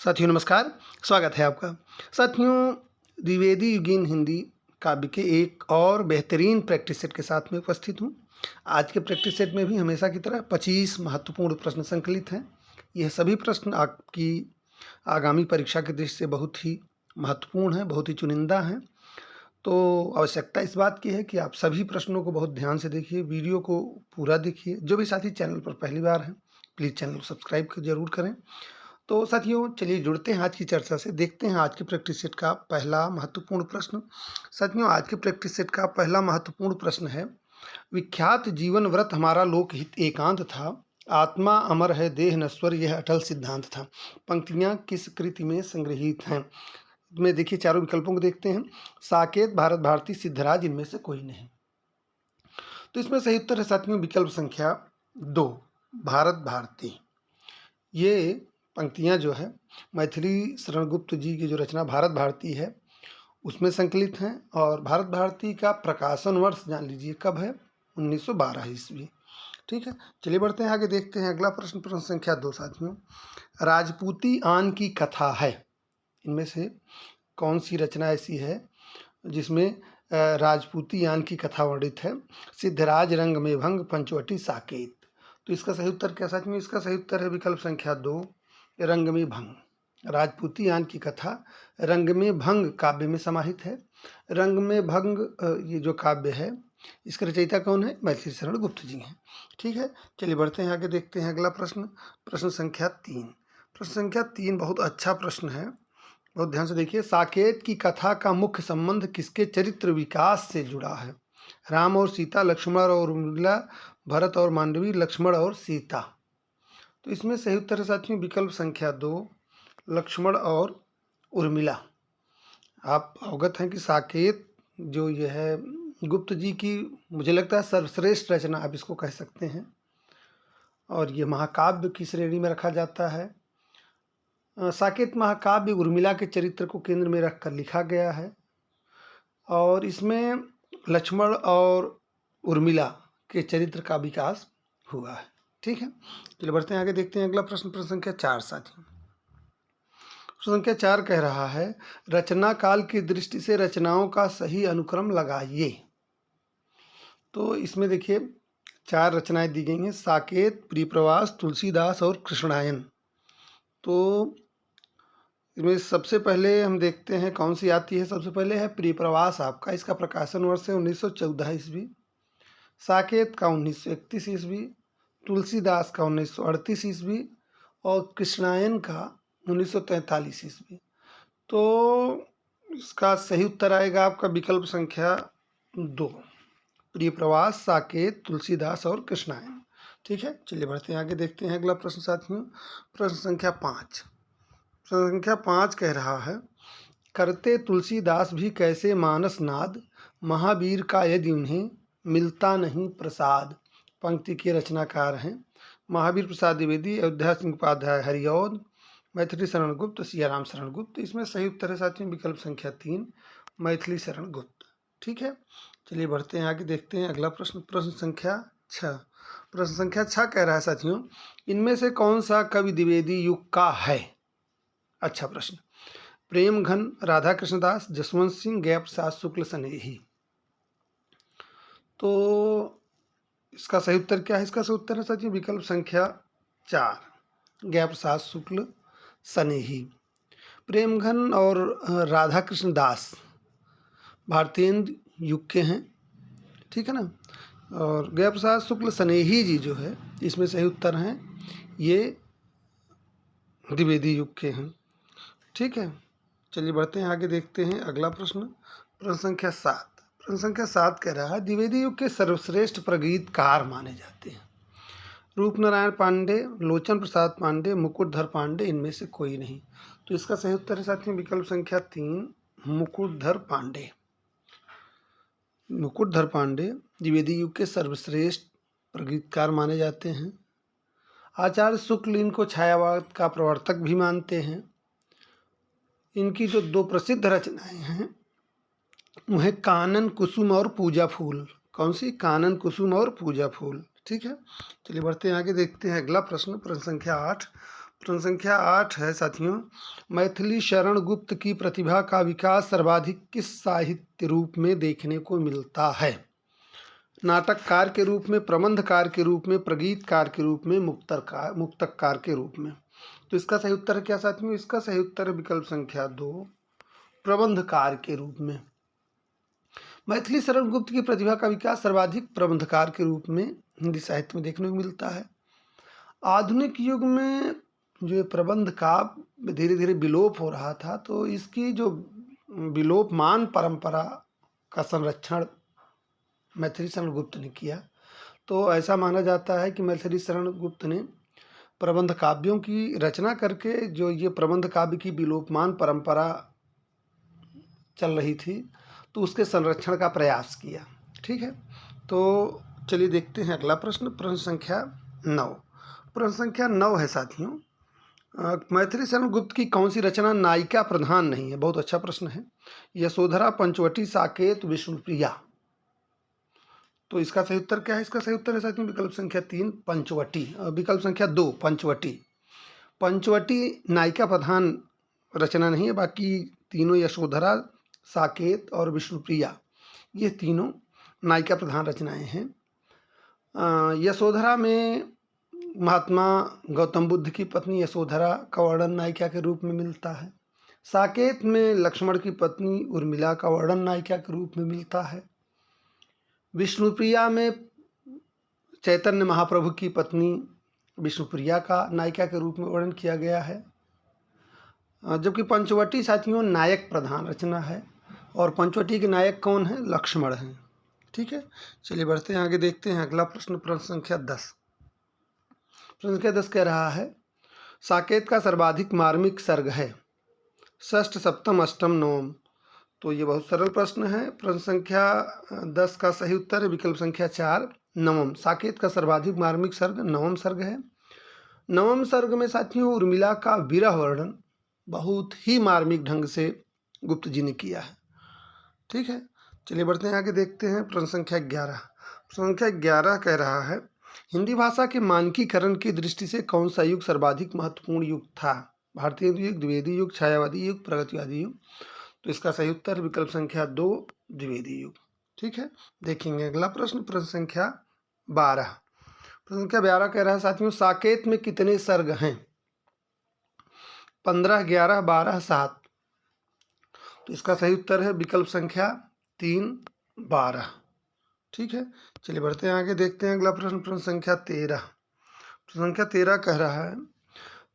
साथियों नमस्कार, स्वागत है आपका। साथियों, द्विवेदी युगीन हिंदी काव्य के एक और बेहतरीन प्रैक्टिस सेट के साथ में उपस्थित हूँ। आज के प्रैक्टिस सेट में भी हमेशा की तरह 25 महत्वपूर्ण प्रश्न संकलित हैं। यह सभी प्रश्न आपकी आगामी परीक्षा की दृष्टि से बहुत ही महत्वपूर्ण हैं, बहुत ही चुनिंदा हैं। तो आवश्यकता इस बात की है कि आप सभी प्रश्नों को बहुत ध्यान से देखिए, वीडियो को पूरा देखिए। जो भी साथी चैनल पर पहली बार हैं, प्लीज़ चैनल को सब्सक्राइब ज़रूर करें। तो साथियों, चलिए जुड़ते हैं आज की चर्चा से। देखते हैं आज के प्रैक्टिस सेट का पहला महत्वपूर्ण प्रश्न। साथियों, आज के प्रैक्टिस सेट का पहला महत्वपूर्ण प्रश्न है, विख्यात जीवन व्रत हमारा लोकहित एकांत था, आत्मा अमर है देह नश्वर यह अटल सिद्धांत था। पंक्तियां किस कृति में संग्रहित हैं? में देखिए, चारों विकल्पों को देखते हैं। साकेत, भारत भारती, सिद्धराज, इनमें से कोई नहीं। तो इसमें सही उत्तर है साथियों विकल्प संख्या 2, भारत भारती। ये पंक्तियां जो है मैथिली शरण गुप्त जी की जो रचना भारत भारती है उसमें संकलित हैं। और भारत भारती का प्रकाशन वर्ष जान लीजिए कब है, 1912 ईस्वी। ठीक है, चलिए बढ़ते हैं आगे, देखते हैं अगला प्रश्न। प्रश्न संख्या 2 साथियों, राजपूती आन की कथा है, इनमें से कौन सी रचना ऐसी है जिसमें राजपूती आन की कथा वर्णित है? सिद्धराज, रंग में भंग, पंचवटी, साकेत। तो इसका सही उत्तर क्या साथियों? इसका सही उत्तर है विकल्प संख्या 2, रंग में भंग। राजपूती आन की कथा रंग में भंग काव्य में समाहित है। रंग में भंग ये जो काव्य है इसके रचयिता कौन है? मैथिली शरण गुप्त जी हैं। ठीक है, चलिए बढ़ते हैं आगे, देखते हैं अगला प्रश्न। प्रश्न संख्या 3। प्रश्न संख्या 3 बहुत अच्छा प्रश्न है, बहुत ध्यान से देखिए। साकेत की कथा का मुख्य संबंध किसके चरित्र विकास से जुड़ा है? राम और सीता, लक्ष्मण और उर्मिला, भरत और मांडवी, लक्ष्मण और सीता। तो इसमें सही उत्तर है साथियों विकल्प संख्या 2, लक्ष्मण और उर्मिला। आप अवगत हैं कि साकेत जो ये है गुप्त जी की, मुझे लगता है सर्वश्रेष्ठ रचना आप इसको कह सकते हैं, और ये महाकाव्य की श्रेणी में रखा जाता है। साकेत महाकाव्य उर्मिला के चरित्र को केंद्र में रखकर लिखा गया है, और इसमें लक्ष्मण और उर्मिला के चरित्र का विकास हुआ है। ठीक है, चलिए बढ़ते हैं आगे, देखते हैं अगला प्रश्न। प्रश्न संख्या 4 साथियों। प्रश्न संख्या 4 कह रहा है, रचना काल की दृष्टि से रचनाओं का सही अनुक्रम लगाइए। तो इसमें देखिए 4 रचनाएं दी गई हैं, साकेत, प्रियप्रवास, तुलसीदास और कृष्णायन। तो इसमें सबसे पहले हम देखते हैं कौन सी आती है। सबसे पहले है प्रियप्रवास आपका, इसका प्रकाशन वर्ष है 1914 ईस्वी। साकेत का 1931 ईस्वी, तुलसीदास का 1938 ईस्वी और कृष्णायन का 1943 ईस्वी। तो इसका सही उत्तर आएगा आपका विकल्प संख्या 2, प्रियप्रवास, साकेत, तुलसीदास और कृष्णायन। ठीक है, चलिए बढ़ते हैं आगे, देखते हैं अगला प्रश्न साथियों। प्रश्न संख्या 5। प्रश्न संख्या 5 कह रहा है, करते तुलसीदास भी कैसे मानस नाद, महावीर का यदि उन्हें मिलता नहीं प्रसाद। पंक्ति के रचनाकार हैं महावीर प्रसाद द्विवेदी, अयोध्या सिंह उपाध्याय हरिऔध, मैथिली शरण गुप्त, सियाराम शरण गुप्त। इसमें सही उत्तर है साथियों विकल्प संख्या 3, मैथिली शरण गुप्त। ठीक है, चलिए बढ़ते हैं आगे, देखते हैं अगला प्रश्न। प्रश्न संख्या 6। प्रश्न संख्या 6 कह रहा है साथियों, इनमें से कौन सा कवि द्विवेदी युग का है? अच्छा प्रश्न। प्रेम घन, राधा कृष्णदास, जसवंत सिंह, गया प्रसाद शुक्ल, स्नेही। तो इसका सही उत्तर क्या है? इसका सही उत्तर है साथियों विकल्प संख्या 4, गया प्रसाद शुक्ल, स्नेही। प्रेमघन और राधा कृष्ण दास भारतेंद्र युग के हैं, ठीक है ना। और गया प्रसाद शुक्ल स्नेही जी जो है, इसमें सही उत्तर हैं ये द्विवेदी युग के हैं। ठीक है, चलिए बढ़ते हैं आगे, देखते हैं अगला प्रश्न। प्रश्न संख्या 7। प्रश्न संख्या 7 कह रहा है, द्विवेदी युग के सर्वश्रेष्ठ प्रगीतकार माने जाते हैं? रूपनारायण पांडे, लोचन प्रसाद पांडे, मुकुटधर पांडे, इनमें से कोई नहीं। तो इसका सही उत्तर है साथियों विकल्प संख्या 3, मुकुटधर पांडे। मुकुटधर पांडे द्विवेदी युग के सर्वश्रेष्ठ प्रगीतकार माने जाते हैं। आचार्य शुक्ल इनको छायावाद का प्रवर्तक भी मानते हैं। इनकी जो 2 प्रसिद्ध रचनाएं हैं वह कानन कुसुम और पूजा फूल। कौन सी? कानन कुसुम और पूजा फूल। ठीक है, चलिए बढ़ते हैं आगे, देखते हैं अगला प्रश्न। प्रश्न संख्या 8। प्रश्न संख्या 8 है साथियों, मैथिली शरण गुप्त की प्रतिभा का विकास सर्वाधिक किस साहित्य रूप में देखने को मिलता है? नाटककार के रूप में, प्रबंधकार के रूप में, प्रगीतकार के रूप में, मुक्तकार के रूप में। तो इसका सही उत्तर है क्या साथियों? इसका सही उत्तर है विकल्प संख्या 2, प्रबंधकार के रूप में। मैथिली शरण गुप्त की प्रतिभा का विकास सर्वाधिक प्रबंधकार के रूप में हिंदी साहित्य में देखने को मिलता है। आधुनिक युग में जो प्रबंध काव्य धीरे धीरे विलोप हो रहा था, तो इसकी जो विलोपमान परंपरा का संरक्षण मैथिली शरण गुप्त ने किया। तो ऐसा माना जाता है कि मैथिली शरण गुप्त ने प्रबंध काव्यों की रचना करके जो ये प्रबंध काव्य की विलोपमान परंपरा चल रही थी, तो उसके संरक्षण का प्रयास किया। ठीक है, तो चलिए देखते हैं अगला प्रश्न, प्रश्न संख्या 9। प्रश्न संख्या 9 है साथियों, मैथिली शरण गुप्त की कौन सी रचना नायिका प्रधान नहीं है? बहुत अच्छा प्रश्न है। यशोधरा, पंचवटी, साकेत, विष्णुप्रिया। तो इसका सही उत्तर क्या है? इसका सही उत्तर है साथियों विकल्प संख्या 3, पंचवटी। विकल्प संख्या 2, पंचवटी। पंचवटी नायिका प्रधान रचना नहीं है, बाकी तीनों यशोधरा, साकेत और विष्णुप्रिया, ये तीनों नायिका प्रधान रचनाएं हैं। यशोधरा में महात्मा गौतम बुद्ध की पत्नी यशोधरा का वर्णन नायिका के रूप में मिलता है। साकेत में लक्ष्मण की पत्नी उर्मिला का वर्णन नायिका के रूप में मिलता है। विष्णुप्रिया में चैतन्य महाप्रभु की पत्नी विष्णुप्रिया का नायिका के रूप में वर्णन किया गया है। जबकि पंचवटी साथियों नायक प्रधान रचना है, और पंचवटी के नायक कौन है? लक्ष्मण हैं। ठीक है, चलिए बढ़ते हैं आगे, देखते हैं अगला प्रश्न, प्रश्न संख्या 10। प्रश्न संख्या 10 कह रहा है, साकेत का सर्वाधिक मार्मिक सर्ग है? षष्ठ, सप्तम, अष्टम, नवम। तो ये बहुत सरल प्रश्न है। प्रश्न संख्या 10 का सही उत्तर है विकल्प संख्या 4, नवम। साकेत का सर्वाधिक मार्मिक सर्ग नवम सर्ग है। नवम सर्ग में साथियों उर्मिला का विरह वर्णन बहुत ही मार्मिक ढंग से गुप्त जी ने किया है। ठीक है, चलिए बढ़ते हैं आगे, देखते हैं प्रश्न संख्या 11। प्रश्न संख्या 11 कह रहा है, हिंदी भाषा के मानकीकरण की दृष्टि से कौन सा युग सर्वाधिक महत्वपूर्ण युग था? भारतीय युग, द्विवेदी युग, छायावादी युग, प्रगतिवादी युग। तो इसका सही उत्तर विकल्प संख्या 2, द्विवेदी युग। ठीक है, देखेंगे अगला प्रश्न, प्रश्न संख्या 12। प्रश्न संख्या 12 कह रहा है साथियों, साकेत में कितने सर्ग हैं? 15, 11, 12, 7। तो इसका सही उत्तर है विकल्प संख्या 3, 12। ठीक है, चलिए बढ़ते हैं आगे, देखते हैं अगला प्रश्न, प्रश्न संख्या 13। प्रश्न संख्या 13 कह रहा है,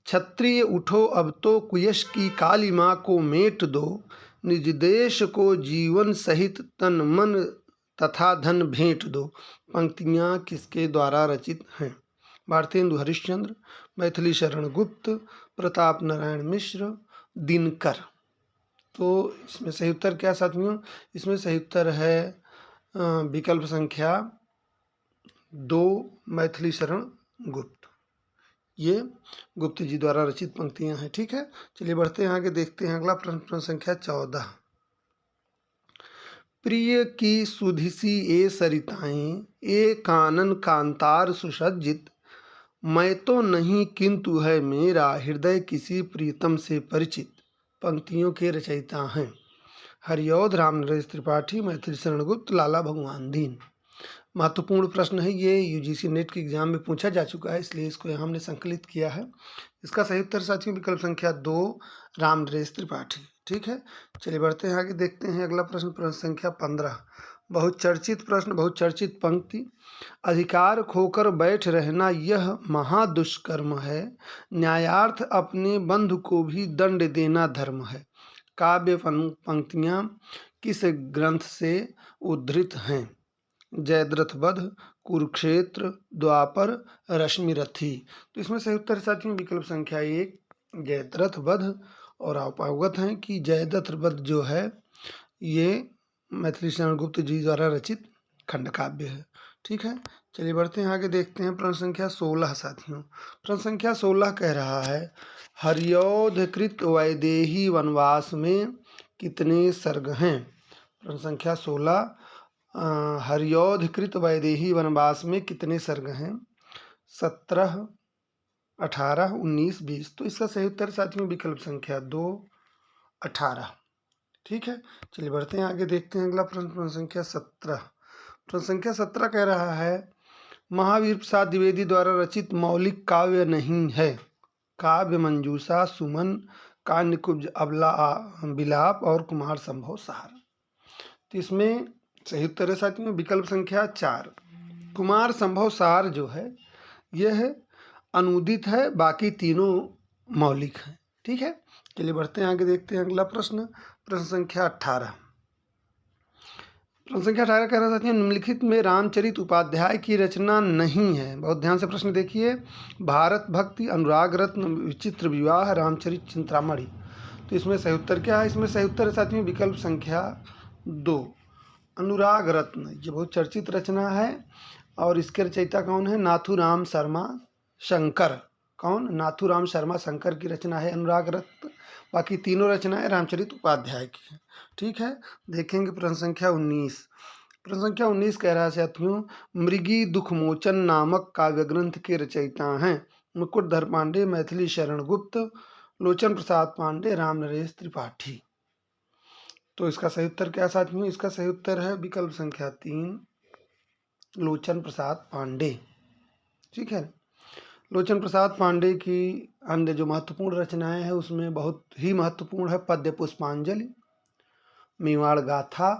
क्षत्रिय उठो अब तो कुयश की काली माँ को मेट दो, निज देश को जीवन सहित तन मन तथा धन भेंट दो। पंक्तियाँ किसके द्वारा रचित हैं? भारतेंदु हरिश्चंद्र, मैथिली शरण गुप्त, प्रताप नारायण मिश्र, दिनकर। तो इसमें सही उत्तर क्या साथियों? इसमें सही उत्तर है विकल्प संख्या 2, मैथिली शरण गुप्त। ये गुप्त जी द्वारा रचित पंक्तियां हैं। ठीक है, चलिए बढ़ते हैं आगे, देखते हैं अगला प्रश्न, प्रश्न संख्या 14। प्रिय की सुधिसी ए सरिताएं, ए कानन कांतार सुसज्जित, मैं तो नहीं किंतु है मेरा हृदय किसी प्रीतम से परिचित। पंक्तियों के रचयिता हैं हरिऔध रामनरेश त्रिपाठी, मैथिली शरण गुप्त, लाला भगवान दीन। महत्वपूर्ण प्रश्न है ये, यूजीसी नेट के एग्जाम में पूछा जा चुका है, इसलिए इसको यहाँ हमने संकलित किया है। इसका सही उत्तर साथियों विकल्प संख्या 2, रामनरेश त्रिपाठी। ठीक है, चलिए बढ़ते हैं आगे, देखते हैं अगला प्रश्न, प्रश्न संख्या 15। बहुचर्चित प्रश्न, बहुचर्चित पंक्ति, अधिकार खोकर बैठ रहना यह महादुष्कर्म है, न्यायार्थ अपने बंधु को भी दंड देना धर्म है। काव्य पंक्तियाँ किस ग्रंथ से उद्धृत हैं? जयद्रथ वध, कुरुक्षेत्र, द्वापर, रश्मिरथी। तो इसमें सही उत्तर साथियों विकल्प संख्या 1, जयद्रथ वध। और आप अवगत हैं कि जयद्रथ वध जो है ये मैथिली शरण गुप्त जी द्वारा रचित खंड काव्य है। ठीक है, चलिए बढ़ते हैं आगे, देखते हैं प्रश्न संख्या 16 साथियों। प्रश्न संख्या 16 कह रहा है, हरिऔधकृत वैदेही वनवास में कितने सर्ग हैं? प्रश्न संख्या 16, हरिऔधकृत वैदेही वनवास में कितने सर्ग हैं? 17, 18, 19, 20। तो इसका सही उत्तर साथियों विकल्प संख्या 2, 18। ठीक है, चलिए बढ़ते हैं आगे, देखते हैं अगला प्रश्न। प्रश्न संख्या 17। प्रश्न संख्या 17 कह रहा है महावीर प्रसाद द्विवेदी द्वारा रचित मौलिक काव्य नहीं है। काव्य मंजूषा, सुमन, कान्यकुब्ज अबला बिलाप और कुमार संभव सार। तो इसमें सही उत्तर है साथियों विकल्प संख्या 4, कुमार संभव सार जो है यह अनुदित है, बाकी तीनों मौलिक हैं। ठीक है, चलिए बढ़ते हैं आगे, देखते हैं अगला प्रश्न। प्रश्न संख्या 18। प्रश्न संख्या 18 कह रहा था निम्नलिखित में रामचरित उपाध्याय की रचना नहीं है। बहुत ध्यान से प्रश्न देखिए। भारत भक्ति, अनुराग रत्न, विचित्र विवाह, रामचरित चिंतामणि। तो इसमें सही उत्तर क्या है? इसमें सही उत्तर है साथियों विकल्प संख्या 2, अनुराग रत्न। ये बहुत चर्चित रचना है और इसके रचयिता कौन है? नाथूराम शर्मा शंकर। कौन? नाथूराम शर्मा शंकर की रचना है अनुराग रत्न। बाकी तीनों रचनाएं रामचरित उपाध्याय की हैं। ठीक है, देखेंगे प्रश्न संख्या 19। प्रश्न संख्या 19 कह रहा है साथियों मृगी दुखमोचन नामक काव्य ग्रंथ के रचयिता हैं मुकुटधर पांडे, मैथिली शरण गुप्त, लोचन प्रसाद पांडे, राम नरेश त्रिपाठी। तो इसका सही उत्तर क्या साथियों? इसका सही उत्तर है विकल्प संख्या 3, लोचन प्रसाद पांडे। ठीक है, लोचन प्रसाद पांडे की अन्य जो महत्वपूर्ण रचनाएं हैं उसमें बहुत ही महत्वपूर्ण है पद्य पुष्पांजलि, मेवाड़ गाथा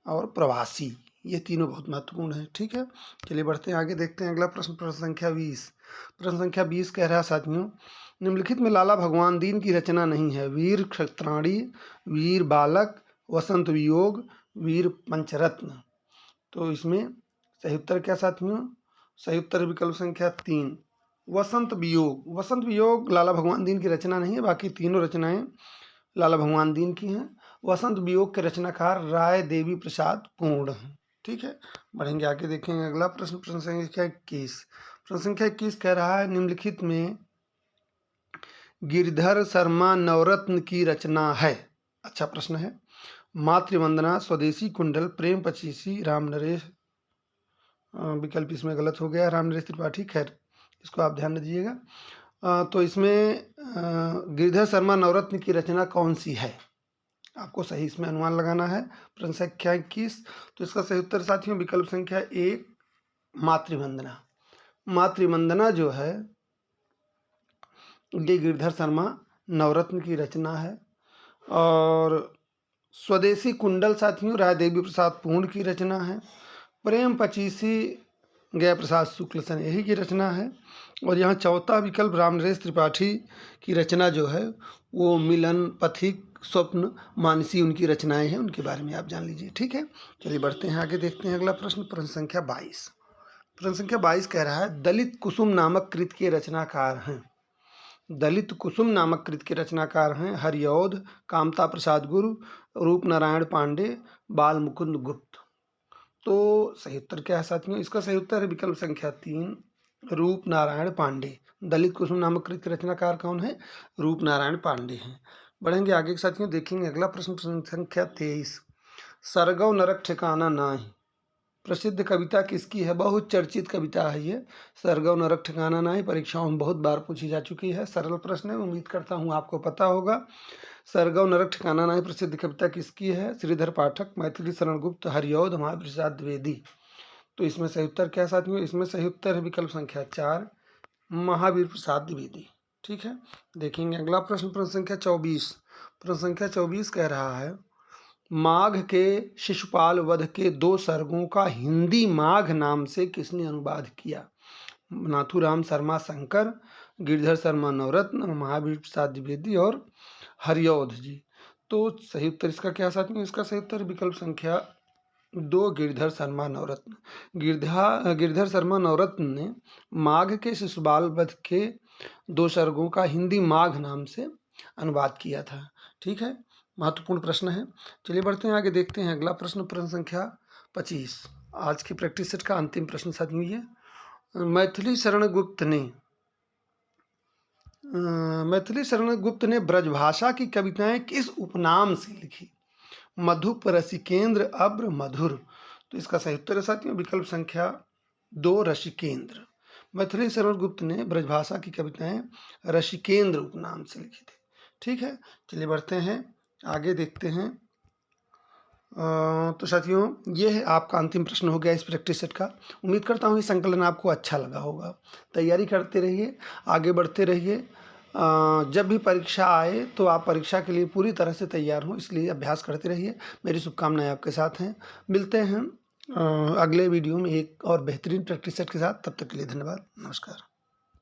और प्रवासी। ये तीनों बहुत महत्वपूर्ण है। ठीक है, चलिए बढ़ते हैं आगे, देखते हैं अगला प्रश्न। प्रश्न संख्या 20। प्रश्न संख्या 20 कह रहा है साथियों निम्नलिखित में लाला भगवान दीन की रचना नहीं है। वीर क्षत्राणी, वीर बालक, वसंत वियोग, वीर पंचरत्न। तो इसमें सही उत्तर क्या साथियों? सही उत्तर विकल्प संख्या 3, वसंत वियोग। वसंत वियोग लाला भगवान दीन की रचना नहीं है, बाकी तीनों रचनाएं लाला भगवान दीन की हैं। वसंत वियोग के रचनाकार राय देवी प्रसाद पूर्ण हैं। ठीक है, बढ़ेंगे आगे, देखेंगे अगला प्रश्न। प्रश्न संख्या 21। प्रश्न संख्या 21 कह रहा है निम्नलिखित में गिरधर शर्मा नवरत्न की रचना है। अच्छा प्रश्न है। मातृवंदना, स्वदेशी कुंडल, प्रेम पचीसी, राम नरेश। विकल्प इसमें गलत हो गया, राम नरेश त्रिपाठी। खैर इसको आप ध्यान दीजिएगा। तो इसमें गिरधर शर्मा नवरत्न की रचना कौन सी है? आपको सही इसमें अनुमान लगाना है। प्रश्न संख्या 21। तो इसका सही उत्तर साथियों विकल्प संख्या 1, मातृवंदना। मातृवंदना जो है ये गिरधर शर्मा नवरत्न की रचना है। और स्वदेशी कुंडल साथियों राय देवी प्रसाद पूर्ण की रचना है। प्रेम पचीसी गया प्रसाद शुक्ल सनेही की रचना है। और यहाँ चौथा विकल्प राम नरेश त्रिपाठी की रचना जो है वो मिलन, पथिक, स्वप्न, मानसी उनकी रचनाएं हैं, उनके बारे में आप जान लीजिए। ठीक है, चलिए बढ़ते हैं आगे, देखते हैं अगला प्रश्न। प्रश्न संख्या 22। प्रश्न संख्या 22 कह रहा है दलित कुसुम नामक कृत के रचनाकार हैं। दलित कुसुम नामक कृत के रचनाकार हैं हरिऔध, कामता प्रसाद गुरु, रूप नारायण पांडे, बाल मुकुंद गुप्त। तो सही उत्तर क्या है साथियों? इसका सही उत्तर है विकल्प संख्या 3, रूप नारायण पांडे। दलित कुसुम नामक कृत के रचनाकार कौन है? रूप नारायण पांडे हैं। बढ़ेंगे आगे साथियों, देखेंगे अगला प्रश्न। प्रश्न संख्या 23। सरगव नरक ठिकाना नाहि प्रसिद्ध कविता किसकी है? बहुत चर्चित कविता है ये, सरगव नरक ठिकाना नाहि। परीक्षाओं में बहुत बार पूछी जा चुकी है। सरल प्रश्न है, उम्मीद करता हूँ आपको पता होगा। सरगव नरक ठिकाना नाहि प्रसिद्ध कविता किसकी है? श्रीधर पाठक, मैथिली शरण गुप्त, हरिऔध, महावीर प्रसाद द्विवेदी। तो इसमें सही उत्तर क्या साथियों? इसमें सही उत्तर है विकल्प संख्या 4, महावीर प्रसाद द्विवेदी। ठीक है, देखेंगे अगला प्रश्न। प्रश्न संख्या 24। प्रश्न संख्या 24 कह रहा है माघ के शिशुपाल वध के 2 सर्गों का हिंदी माघ नाम से किसने अनुवाद किया? नाथूराम शर्मा शंकर, गिरधर शर्मा नवरत्न, महावीर प्रसाद द्विवेदी और हरिऔध जी। तो सही उत्तर इसका क्या साथियों? इसका सही उत्तर विकल्प संख्या 2, गिरधर शर्मा नवरत्न। गिरधर शर्मा नवरत्न ने माघ के शिशुपाल वध के 2 सर्गों का हिंदी माघ नाम से अनुवाद किया था। ठीक है, महत्वपूर्ण प्रश्न है। चलिए बढ़ते हैं आगे, देखते हैं अगला प्रश्न। प्रश्न संख्या 25। आज की प्रैक्टिस सेट का अंतिम प्रश्न साथियों ये मैथिली शरण गुप्त ने ब्रजभाषा की कविताएं किस उपनाम से लिखी? मधुप, रसिकेंद्र, अब्र, मधुर। तो इसका सही उत्तर है साथियों विकल्प संख्या 2, रसिकेंद्र। मैथिली शरण गुप्त ने ब्रजभाषा की कविताएं ऋषिकेंद्र उपनाम से लिखी थी। ठीक है, चलिए बढ़ते हैं आगे, देखते हैं। तो साथियों, ये है आपका अंतिम प्रश्न हो गया इस प्रैक्टिस सेट का। उम्मीद करता हूँ ये संकलन आपको अच्छा लगा होगा। तैयारी करते रहिए, आगे बढ़ते रहिए। जब भी परीक्षा आए तो आप परीक्षा के लिए पूरी तरह से तैयार हों, इसलिए अभ्यास करते रहिए। मेरी शुभकामनाएं आपके साथ हैं। मिलते हैं अगले वीडियो में एक और बेहतरीन प्रैक्टिस सेट के साथ। तब तक के लिए धन्यवाद, नमस्कार।